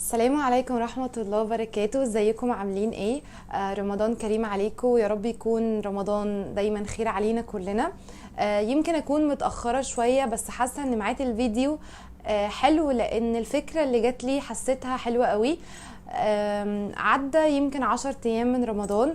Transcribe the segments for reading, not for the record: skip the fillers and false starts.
السلام عليكم ورحمة الله وبركاته. ازيكم عاملين ايه؟ رمضان كريم عليكم ويا رب يكون رمضان دايما خير علينا كلنا. يمكن اكون متأخرة شوية بس حاسة ان معايا الفيديو حلو، لان الفكرة اللي جات لي حسيتها حلوة قوي. عدى يمكن 10 ايام من رمضان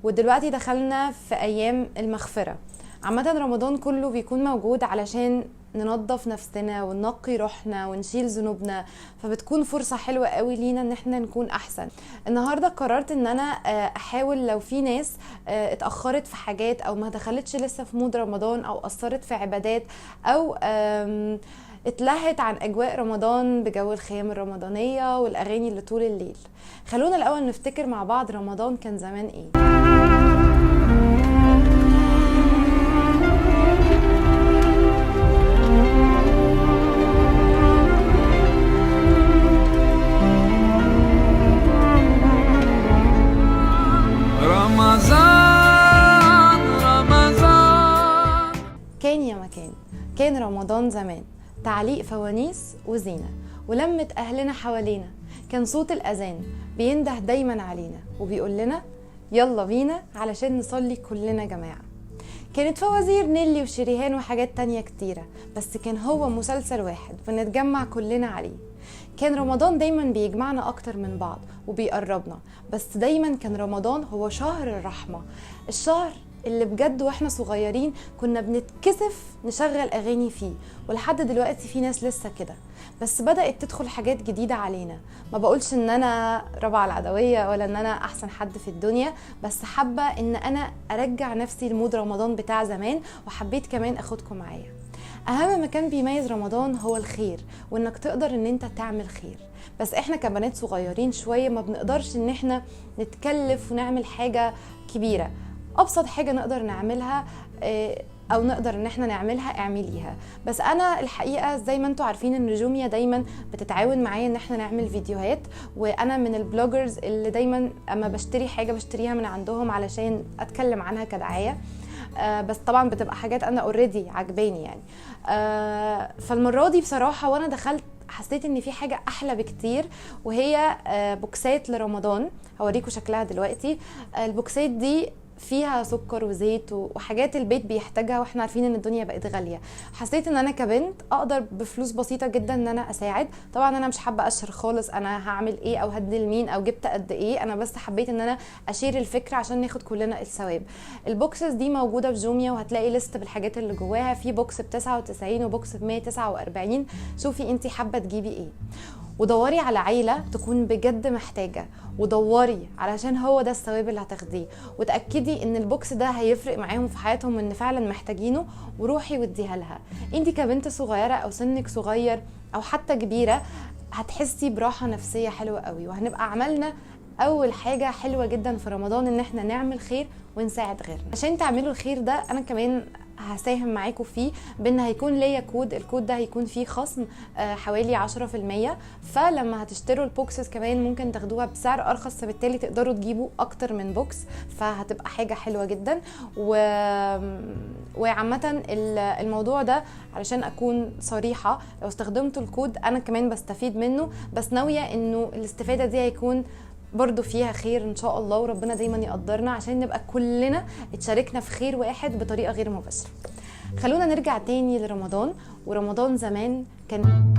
ودلوقتي دخلنا في ايام المغفرة. عامة رمضان كله بيكون موجود علشان ننظف نفسنا وننقي روحنا ونشيل ذنوبنا، فبتكون فرصة حلوة قوي لينا ان احنا نكون احسن. النهاردة قررت ان انا احاول لو في ناس اتأخرت في حاجات او ما دخلتش لسه في مود رمضان او اثرت في عبادات او اتلهت عن اجواء رمضان بجو الخيام الرمضانية والاغاني اللي طول الليل. خلونا الاول نفتكر مع بعض رمضان كان زمان ايه. كان يا مكان، كان رمضان زمان تعليق فوانيس وزينة ولمة أهلنا حوالينا. كان صوت الأذان بينده دايما علينا وبيقول لنا يلا بينا علشان نصلي كلنا جماعة. كانت فوازير نيلي وشريهان وحاجات تانية كتيرة، بس كان هو مسلسل واحد بنتجمع كلنا عليه. كان رمضان دايما بيجمعنا أكتر من بعض وبيقربنا، بس دايما كان رمضان هو شهر الرحمة، الشهر اللي بجد واحنا صغيرين كنا بنتكسف نشغل اغاني فيه، ولحد دلوقتي في ناس لسه كده، بس بدأت تدخل حاجات جديدة علينا. ما بقولش ان انا رابعة العدوية ولا ان انا احسن حد في الدنيا، بس حابة ان انا ارجع نفسي لمود رمضان بتاع زمان، وحبيت كمان اخدكم معايا. اهم ما كان بيميز رمضان هو الخير، وانك تقدر ان انت تعمل خير. بس احنا كبنات صغيرين شوية ما بنقدرش ان احنا نتكلف ونعمل حاجة كبيرة. ابسط حاجه نقدر نعملها او نقدر ان احنا نعملها اعمليها. بس انا الحقيقه زي ما انتم عارفين ان جوميا دايما بتتعاون معايا ان احنا نعمل فيديوهات، وانا من البلوجرز اللي دايما اما بشتري حاجه بشتريها من عندهم علشان اتكلم عنها كدعايه. بس طبعا بتبقى حاجات انا اوريدي عجباني يعني. فالمره دي بصراحه وانا دخلت حسيت ان في حاجه احلى بكتير، وهي بوكسات لرمضان. هوريكم شكلها دلوقتي. البوكسات دي فيها سكر وزيت وحاجات البيت بيحتاجها، واحنا عارفين ان الدنيا بقت غاليه. حسيت ان انا كبنت اقدر بفلوس بسيطه جدا ان انا اساعد. طبعا انا مش حابه اشهر خالص انا هعمل ايه او هدي لمين او جبت قد ايه، انا بس حبيت ان انا اشير الفكره عشان ناخد كلنا الثواب. البوكسز دي موجوده في جوميا، وهتلاقي ليست بالحاجات اللي جواها. في بوكس ب99 وبوكس ب149. شوفي انت حابه تجيبي ايه، ودوري على عيلة تكون بجد محتاجة، ودوري علشان هو ده الثواب اللي هتاخديه، وتأكدي ان البوكس ده هيفرق معاهم في حياتهم ان فعلا محتاجينه، وروحي واديها لها. انتي كبنت صغيرة او سنك صغير او حتى كبيرة هتحسي براحة نفسية حلوة قوي، وهنبقى عملنا اول حاجة حلوة جدا في رمضان ان احنا نعمل خير ونساعد غيرنا. عشان تعملوا الخير ده انا كمان هساهم معاكم فيه، بان هيكون ليا كود. الكود ده هيكون فيه خصم حوالي 10%، فلما هتشتروا البوكسز كمان ممكن تاخدوها بسعر ارخص، فبالتالي تقدروا تجيبوا اكتر من بوكس، فهتبقى حاجة حلوة جدا. وعامة الموضوع ده علشان اكون صريحة، لو استخدمتوا الكود انا كمان بستفيد منه، بس ناوية انه الاستفادة دي هيكون برضو فيها خير ان شاء الله، وربنا دايما يقدرنا عشان نبقى كلنا اتشاركنا في خير واحد بطريقة غير مباشرة. خلونا نرجع تاني لرمضان. ورمضان زمان كان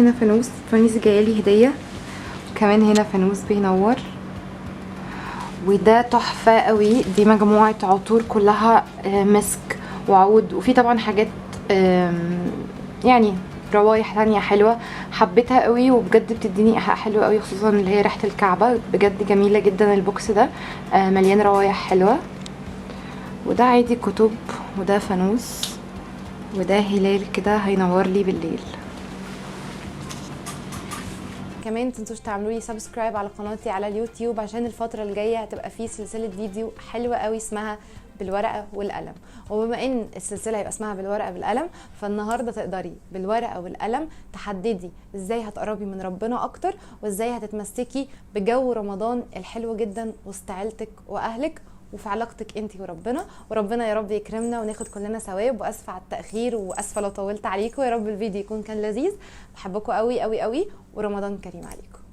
هنا فانوس جايلي هديه، وكمان هنا فانوس بينور، وده تحفه قوي. دي مجموعه عطور كلها مسك وعود، وفي طبعا حاجات يعني روايح تانية حلوة، حبيتها قوي وبجد بتديني ايحاء حلو قوي، خصوصا اللي هي ريحة الكعبة بجد جميلة جدا. البوكس ده مليان روايح حلوة. وده عادي كتب، وده فانوس، وده هلال كده هينور لي بالليل. كمان متنسوش تعملوا لي سبسكرايب على قناتي على اليوتيوب، عشان الفترة الجاية هتبقى فيه سلسلة فيديو حلوة قوي اسمها بالورقة والقلم. وبما ان السلسلة هيبقى اسمها بالورقة بالقلم، فالنهاردة تقدري بالورقة والقلم تحددي ازاي هتقربي من ربنا اكتر، وازاي هتتمسكي بجو رمضان الحلو جدا وسط عيلتك واهلك وفي علاقتك انتي وربنا. وربنا يا رب يكرمنا وناخد كلنا ثواب. واسفه على التاخير، واسفه لو طولت عليكم. يا رب الفيديو يكون كان لذيذ. بحبكم قوي قوي قوي، ورمضان كريم عليكم.